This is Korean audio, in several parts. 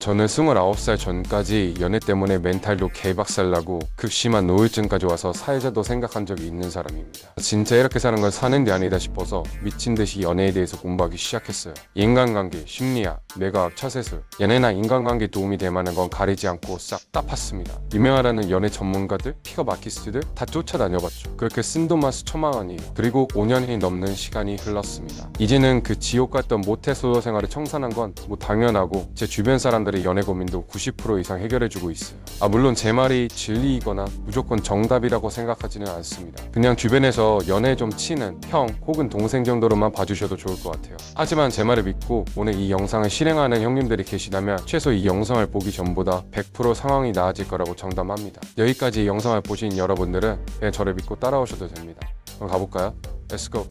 저는 29살 전까지 연애 때문에 멘탈도 개박살나고 극심한 우울증까지 와서 사회자도 생각한 적이 있는 사람입니다. 진짜 이렇게 사는 건 사는 게 아니다 싶어서 미친 듯이 연애에 대해서 공부하기 시작했어요. 인간관계, 심리학, 뇌과학, 처세술, 연애나 인간관계에 도움이 될 만한 건 가리지 않고 싹 다 팠습니다. 유명하다는 연애 전문가들, 픽업 아티스트들 다 쫓아다녀봤죠. 그렇게 쓴 돈만 수천만 원이에요. 그리고 5년이 넘는 시간이 흘렀습니다. 이제는 그 지옥 같던 모태솔로 생활을 청산한 건 뭐 당연하고 제 주변 사람들의 연애 고민도 90% 이상 해결해주고 있어요. 물론 제 말이 진리이거나 무조건 정답이라고 생각하지는 않습니다. 그냥 주변에서 연애 좀 치는 형 혹은 동생 정도로만 봐주셔도 좋을 것 같아요. 하지만 제 말을 믿고 오늘 이 영상을 실행하는 형님들이 계시다면 최소 이 영상을 보기 전보다 100% 상황이 나아질 거라고 장담합니다. 여기까지 이 영상을 보신 여러분들은 그냥 저를 믿고 따라오셔도 됩니다. 그럼 가볼까요? Let's go!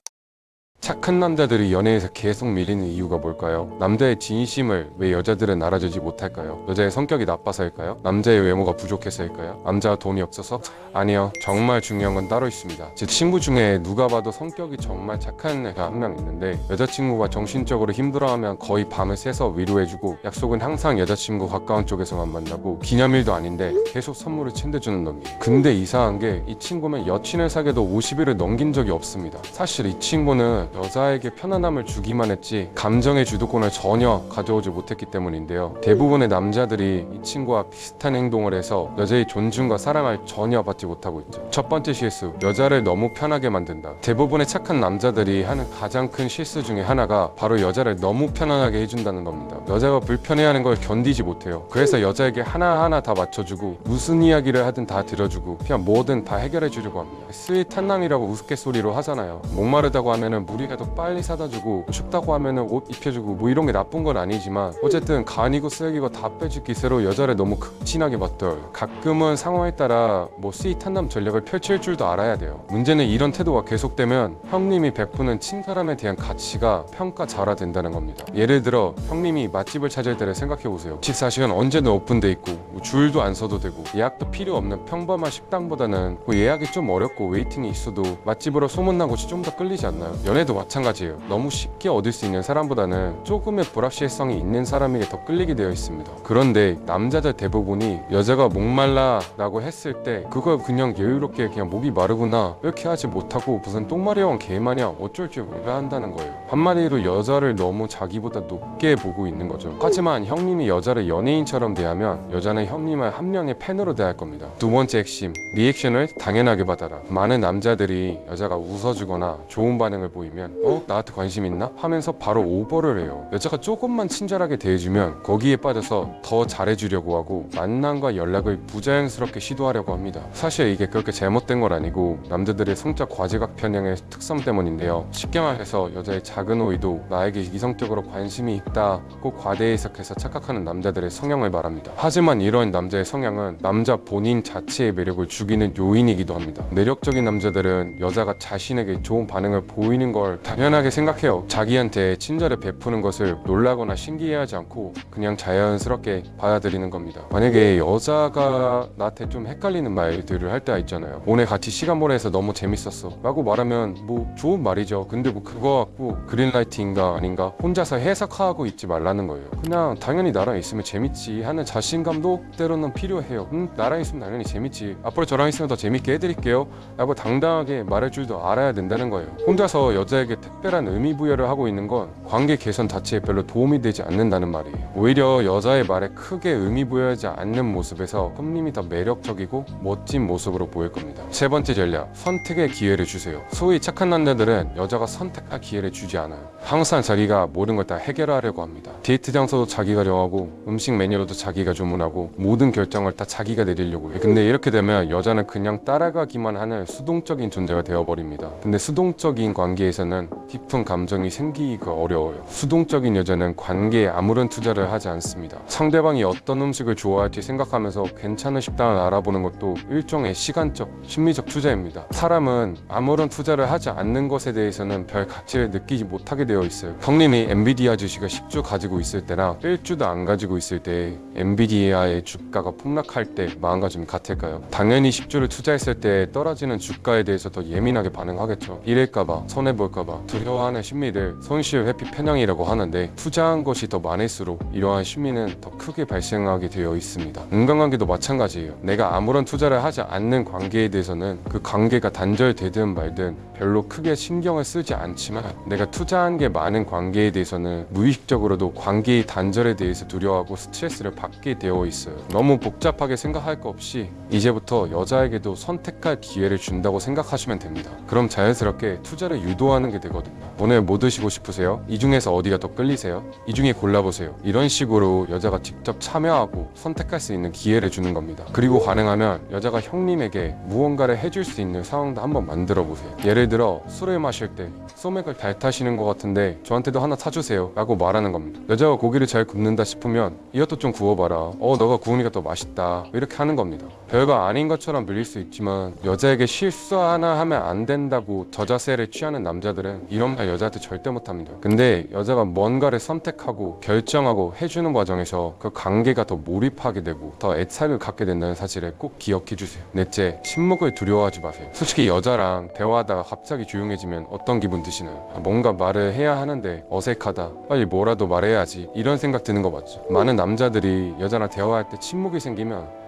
착한 남자들이 연애에서 계속 밀리는 이유가 뭘까요? 남자의 진심을 왜 여자들은 알아주지 못할까요? 여자의 성격이 나빠서일까요? 남자의 외모가 부족해서일까요? 남자가 돈이 없어서? 아니요, 정말 중요한 건 따로 있습니다. 제 친구 중에 누가 봐도 성격이 정말 착한 애가 한 명 있는데 여자친구가 정신적으로 힘들어하면 거의 밤을 새서 위로해주고 약속은 항상 여자친구 가까운 쪽에서만 만나고 기념일도 아닌데 계속 선물을 챙겨주는 놈이에요. 근데 이상한 게 이 친구는 여친을 사귀어도 50일을 넘긴 적이 없습니다. 사실 이 친구는 여자에게 편안함을 주기만 했지 감정의 주도권을 전혀 가져오지 못했기 때문인데요. 대부분의 남자들이 이 친구와 비슷한 행동을 해서 여자의 존중과 사랑을 전혀 받지 못하고 있죠. 첫 번째 실수, 여자를 너무 편하게 만든다. 대부분의 착한 남자들이 하는 가장 큰 실수 중에 하나가 바로 여자를 너무 편안하게 해준다는 겁니다. 여자가 불편해하는 걸 견디지 못해요. 그래서 여자에게 하나하나 다 맞춰주고 무슨 이야기를 하든 다 들어주고 그냥 뭐든 다 해결해 주려고 합니다. 스윗한 남이라고 우스갯소리로 하잖아요. 목마르다고 하면은 물이라도 빨리 사다 주고 춥다고 하면은 옷 입혀주고 뭐 이런 게 나쁜 건 아니지만 어쨌든 간이고 쓰레기고 다 빼줄 기세로 여자를 너무 극진하게 봤더요. 가끔은 상황에 따라 뭐 스윗한 남 전략을 펼칠 줄도 알아야 돼요. 문제는 이런 태도가 계속되면 형님이 베푸는 친사람에 대한 가치가 평가절하된다는 겁니다. 예를 들어 형님이 맛집을 찾을 때를 생각해보세요. 식사시간 언제든 오픈돼 있고 뭐 줄도 안 서도 되고 예약도 필요 없는 평범한 식당보다는 뭐 예약이 좀 어렵고 웨이팅이 있어도 맛집으로 소문난 곳이 좀 더 끌리지 않나요? 연애도 마찬가지예요. 너무 쉽게 얻을 수 있는 사람보다는 조금의 불확실성이 있는 사람에게 더 끌리게 되어 있습니다. 그런데 남자들 대부분이 여자가 목말라 라고 했을 때 그걸 그냥 여유롭게 그냥 목이 마르구나 이렇게 하지 못하고 무슨 똥마려운 개마냥 어쩔 줄 몰라 한다는 거예요. 한마디로 여자를 너무 자기보다 높게 보고 있는 거죠. 하지만 형님이 여자를 연예인처럼 대하면 여자는 형님을 한 명의 팬으로 대할 겁니다. 두 번째 핵심, 리액션을 당연하게 받아라. 많은 남자들이 여자가 웃어주거나 좋은 반응을 보이면 나한테 관심 있나? 하면서 바로 오버를 해요. 여자가 조금만 친절하게 대해주면 거기에 빠져서 더 잘해주려고 하고 만남과 연락을 부자연스럽게 시도하려고 합니다. 사실 이게 그렇게 잘못된 건 아니고 남자들의 성적 과지각 편향의 특성 때문인데요. 쉽게 말해서 여자의 작은 오이도 나에게 이성적으로 관심이 있다 꼭 과대 해석해서 착각하는 남자들의 성향을 말합니다. 하지만 이런 남자의 성향은 남자 본인 자체의 매력을 죽이는 요인이기도 합니다. 매력적인 남자들은 여자가 자신에게 좋은 반응을 보이는 걸 당연하게 생각해요. 자기한테 친절을 베푸는 것을 놀라거나 신기해하지 않고 그냥 자연스럽게 받아들이는 겁니다. 만약에 여자가 나한테 좀 헷갈리는 말들을 할 때가 있잖아요. 오늘 같이 시간 보내서 너무 재밌었어 라고 말하면 뭐 좋은 말이죠. 근데 뭐 그거 갖고 그린라이트인가 아닌가 혼자서 해석하고 있지 말라는 거예요. 그냥 당연히 나랑 있으면 재밌지 하는 자신감도 때로는 필요해요. 나랑 있으면 당연히 재밌지, 앞으로 저랑 있으면 더 재밌게 해드릴게요 라고 당당하게 말할 줄도 알아야 된다는 거예요. 혼자서 여자에게 특별한 의미 부여를 하고 있는 건 관계 개선 자체에 별로 도움이 되지 않는다는 말이에요. 오히려 여자의 말에 크게 의미 부여하지 않는 모습에서 형님이 더 매력적이고 멋진 모습으로 보일 겁니다. 세 번째 전략, 선택의 기회를 주세요. 소위 착한 남자들은 여자가 선택할 기회를 주지 않아요. 항상 자기가 모든 걸 다 해결하려고 합니다. 데이트 장소도 자기가 정하고 음식 메뉴로도 자기가 주문하고 모든 결정을 다 자기가 내리려고 해요. 근데 이렇게 되면 여자는 그냥 따라가기만 하는 수동적인 존재가 되어버립니다. 근데 수동적인 관계에서는 깊은 감정이 생기기가 어려워요. 수동적인 여자는 관계에 아무런 투자를 하지 않습니다. 상대방이 어떤 음식을 좋아할지 생각하면서 괜찮은 식당을 알아보는 것도 일종의 시간적, 심리적 투자입니다. 사람은 아무런 투자를 하지 않는 것에 대해서는 별 가치를 느끼지 못하게 되어 있어요. 형님이 엔비디아 주식을 10주 가지고 있을 때나 1주도 안 가지고 있을 때 엔비디아의 주가가 폭락할 때 마음가짐이 같을까요? 당연히 10주를 투자했을 때 떨어지는 주가에 대해서 더 예민하게 반응하겠죠. 이럴까봐 손해볼 잃어버릴까봐 두려워하는 심리를 손실 회피 편향이라고 하는데, 투자한 것이 더 많을수록 이러한 심리는 더 크게 발생하게 되어 있습니다. 인간관계도 마찬가지예요. 내가 아무런 투자를 하지 않는 관계에 대해서는 그 관계가 단절되든 말든 별로 크게 신경을 쓰지 않지만, 내가 투자한 게 많은 관계에 대해서는 무의식적으로도 관계의 단절에 대해서 두려워하고 스트레스를 받게 되어 있어요. 너무 복잡하게 생각할 거 없이 이제부터 여자에게도 선택할 기회를 준다고 생각하시면 됩니다. 그럼 자연스럽게 투자를 유도하는 게 되거든요. 오늘 뭐 드시고 싶으세요? 이 중에서 어디가 더 끌리세요? 이 중에 골라보세요. 이런 식으로 여자가 직접 참여하고 선택할 수 있는 기회를 주는 겁니다. 그리고 가능하면 여자가 형님에게 무언가를 해줄 수 있는 상황도 한번 만들어 보세요. 예를 들어 술을 마실 때 소맥을 잘 타시는 것 같은데 저한테도 하나 사주세요 라고 말하는 겁니다. 여자가 고기를 잘 굽는다 싶으면 이것도 좀 구워봐라, 너가 구우니까 더 맛있다, 이렇게 하는 겁니다. 별거 아닌 것처럼 들릴 수 있지만, 여자에게 실수 하나 하면 안 된다고 저자세를 취하는 남자들은 이런 말 여자한테 절대 못합니다. 근데 여자가 뭔가를 선택하고 결정하고 해주는 과정에서 그 관계가 더 몰입하게 되고 더 애착을 갖게 된다는 사실을 꼭 기억해 주세요. 넷째, 침묵을 두려워하지 마세요. 솔직히 여자랑 대화하다가 갑자기 조용해지면 어떤 기분 드시나요? 뭔가 말을 해야 하는데 어색하다, 빨리 뭐라도 말해야지, 이런 생각 드는 거 맞죠? 많은 남자들이 여자랑 대화할 때 침묵이 생기면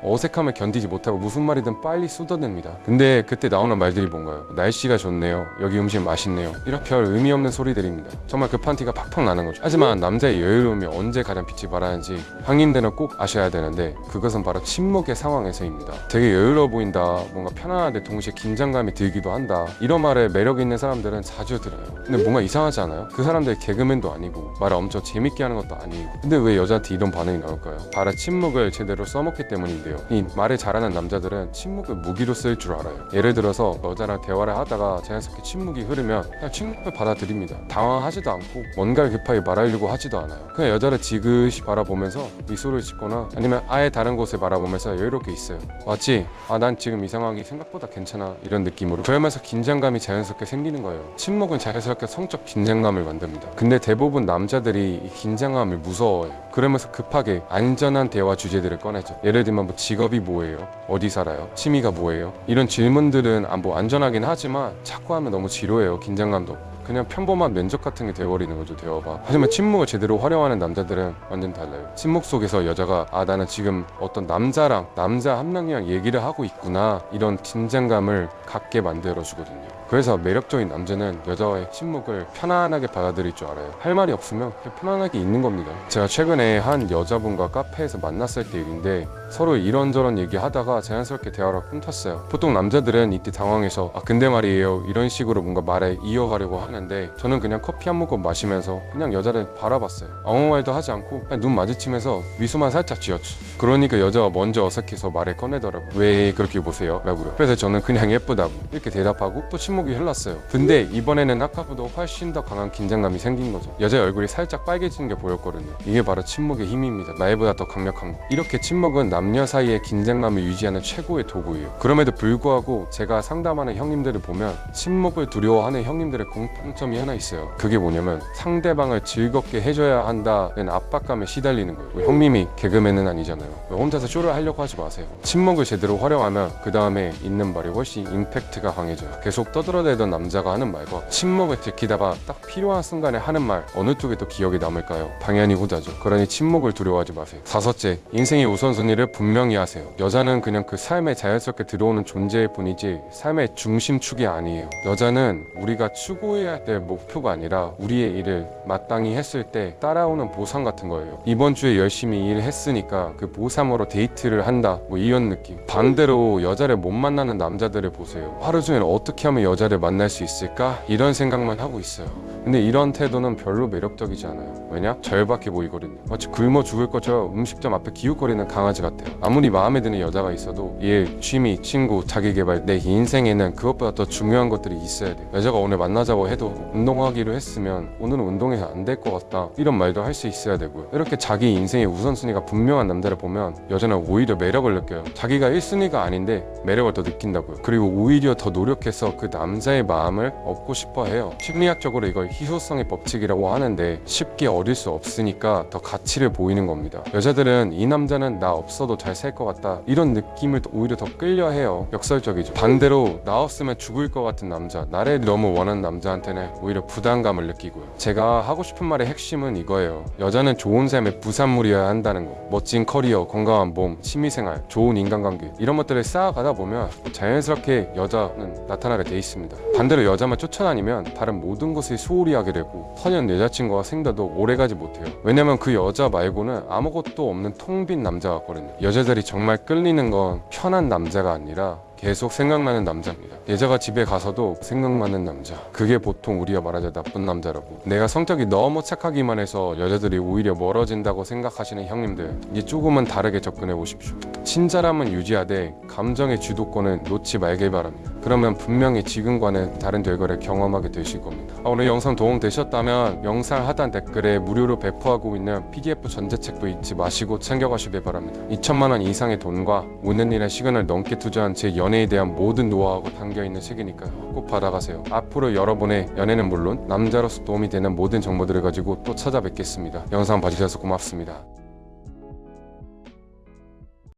어색함을 견디지 못하고 무슨 말이든 빨리 쏟아냅니다. 근데 그때 나오는 말들이 뭔가요? 날씨가 좋네요, 여기 음식 맛있네요, 이런 별 의미 없는 소리들입니다. 정말 급한 티가 팍팍 나는 거죠. 하지만 남자의 여유로움이 언제 가장 빛이 발하는지 형님들은 꼭 아셔야 되는데, 그것은 바로 침묵의 상황에서입니다. 되게 여유로워 보인다, 뭔가 편안한데 동시에 긴장감이 들기도 한다, 이런 말에 매력 있는 사람들은 자주 들어요. 근데 뭔가 이상하지 않아요? 그 사람들 개그맨도 아니고 말을 엄청 재밌게 하는 것도 아니고, 근데 왜 여자한테 이런 반응이 나올까요? 바로 침묵을 제대로 써먹기 때문인데요. 이 말을 잘하는 남자들은 침묵을 무기로 쓸 줄 알아요. 예를 들어서 여자랑 대화를 하다가 자연스럽게 침묵이 흐르면 그냥 침묵을 받아들입니다. 당황하지도 않고 뭔가를 급하게 말하려고 하지도 않아요. 그냥 여자를 지그시 바라보면서 미소를 짓거나 아니면 아예 다른 곳을 바라보면서 여유롭게 있어요. 맞지? 난 지금 이 상황이 생각보다 괜찮아, 이런 느낌으로. 그러면서 긴장감이 자연스럽게 생기는 거예요. 침묵은 자연스럽게 성적 긴장감을 만듭니다. 근데 대부분 남자들이 이 긴장감을 무서워해요. 그러면서 급하게 안전한 대화 주제들을 꺼내죠. 예를 들면 뭐 직업이 뭐예요? 어디 살아요? 취미가 뭐예요? 이런 질문들은 뭐 안전하긴 하지만 자꾸 하면 너무 지루해요. 긴장감도 그냥 평범한 면접 같은 게 돼버리는 거죠, 대화가. 하지만 침묵을 제대로 활용하는 남자들은 완전 달라요. 침묵 속에서 여자가 나는 지금 어떤 남자 한 명이랑 얘기를 하고 있구나, 이런 긴장감을 갖게 만들어주거든요. 그래서 매력적인 남자는 여자와의 침묵을 편안하게 받아들일 줄 알아요. 할 말이 없으면 그냥 편안하게 있는 겁니다. 제가 최근에 한 여자분과 카페에서 만났을 때 일인데, 서로 이런저런 얘기하다가 자연스럽게 대화가 끊겼어요. 보통 남자들은 이때 당황해서 근데 말이에요, 이런 식으로 뭔가 말에 이어가려고 하는데, 저는 그냥 커피 한 모금 마시면서 그냥 여자를 바라봤어요. 아무 말도 하지 않고 그냥 눈 마주치면서 미소만 살짝 지었죠. 그러니까 여자가 먼저 어색해서 말을 꺼내더라고요. 왜 그렇게 보세요? 라고요. 그래서 저는 그냥 예쁘다고 이렇게 대답하고 또 침묵이 흘렀어요. 근데 이번에는 아까보다 훨씬 더 강한 긴장감이 생긴 거죠. 여자의 얼굴이 살짝 빨개지는 게 보였거든요. 이게 바로 침묵의 힘입니다. 말보다 더 강력한 거. 이렇게 침묵은 남녀 사이의 긴장감을 유지하는 최고의 도구예요. 그럼에도 불구하고 제가 상담하는 형님들을 보면 침묵을 두려워하는 형님들의 공통점이 하나 있어요. 그게 뭐냐면 상대방을 즐겁게 해줘야 한다는 압박감에 시달리는 거예요. 형님이 개그맨은 아니잖아요. 혼자서 쇼를 하려고 하지 마세요. 침묵을 제대로 활용하면 그 다음에 있는 말이 훨씬 임팩트가 강해져요. 계속 떠들어대던 남자가 하는 말과 침묵을 지키다가 딱 필요한 순간에 하는 말, 어느 쪽이 더 기억에 남을까요? 당연히 후자죠. 그러니 침묵을 두려워하지 마세요. 다섯째, 인생의 우선순위를 분명히 하세요. 여자는 그냥 그 삶에 자연스럽게 들어오는 존재일 뿐이지 삶의 중심축이 아니에요. 여자는 우리가 추구해야 될 목표가 아니라 우리의 일을 마땅히 했을 때 따라오는 보상 같은 거예요. 이번 주에 열심히 일했으니까 그 보상으로 데이트를 한다, 뭐 이런 느낌. 반대로 여자를 못 만나는 남자들을 보세요. 하루 종일 어떻게 하면 여자를 만날 수 있을까? 이런 생각만 하고 있어요. 근데 이런 태도는 별로 매력적이지 않아요. 왜냐? 절박해 보이거든요. 마치 굶어 죽을 것처럼 음식점 앞에 기웃거리는 강아지 같아요. 아무리 마음에 드는 여자가 있어도 일, 취미, 친구, 자기개발, 내 인생에는 그것보다 더 중요한 것들이 있어야 돼요. 여자가 오늘 만나자고 해도 운동하기로 했으면 오늘은 운동해서 안 될 것 같다, 이런 말도 할 수 있어야 되고요. 이렇게 자기 인생의 우선순위가 분명한 남자를 보면 여자는 오히려 매력을 느껴요. 자기가 1순위가 아닌데 매력을 더 느낀다고요. 그리고 오히려 더 노력해서 그 남자의 마음을 얻고 싶어 해요. 심리학적으로 이걸 희소성의 법칙이라고 하는데 쉽게 어릴 수 없으니까 더 가치를 보이는 겁니다. 여자들은 이 남자는 나 없어도 잘 살 것 같다 이런 느낌을 오히려 더 끌려해요. 역설적이죠. 반대로 나 없으면 죽을 것 같은 남자, 나를 너무 원하는 남자한테는 오히려 부담감을 느끼고요. 제가 하고 싶은 말의 핵심은 이거예요. 여자는 좋은 삶의 부산물이어야 한다는 거. 멋진 커리어, 건강한 몸, 취미생활, 좋은 인간관계 이런 것들을 쌓아가다 보면 자연스럽게 여자는 나타나게 돼 있습니다. 반대로 여자만 쫓아다니면 다른 모든 것을 소홀히 하게 되고 선연 여자친구와 생다도 오래가지 못해요. 왜냐면 그 여자 말고는 아무것도 없는 텅 빈 남자 같거든요. 여자들이 정말 끌리는 건 편한 남자가 아니라 계속 생각나는 남자입니다. 여자가 집에 가서도 생각나는 남자, 그게 보통 우리가 말하자 나쁜 남자라고. 내가 성격이 너무 착하기만 해서 여자들이 오히려 멀어진다고 생각하시는 형님들, 이제 조금은 다르게 접근해 보십시오. 친절함은 유지하되 감정의 주도권은 놓지 말길 바랍니다. 그러면 분명히 지금과는 다른 결과를 경험하게 되실 겁니다. 오늘 영상 도움되셨다면 영상 하단 댓글에 무료로 배포하고 있는 PDF 전자책도 잊지 마시고 챙겨가시길 바랍니다. 2천만 원 이상의 돈과 오는 일에 시간을 넘게 투자한 제 연애에 대한 모든 노하우가 담겨있는 책이니까 꼭 받아가세요. 앞으로 여러분의 연애는 물론 남자로서 도움이 되는 모든 정보들을 가지고 또 찾아뵙겠습니다. 영상 봐주셔서 고맙습니다.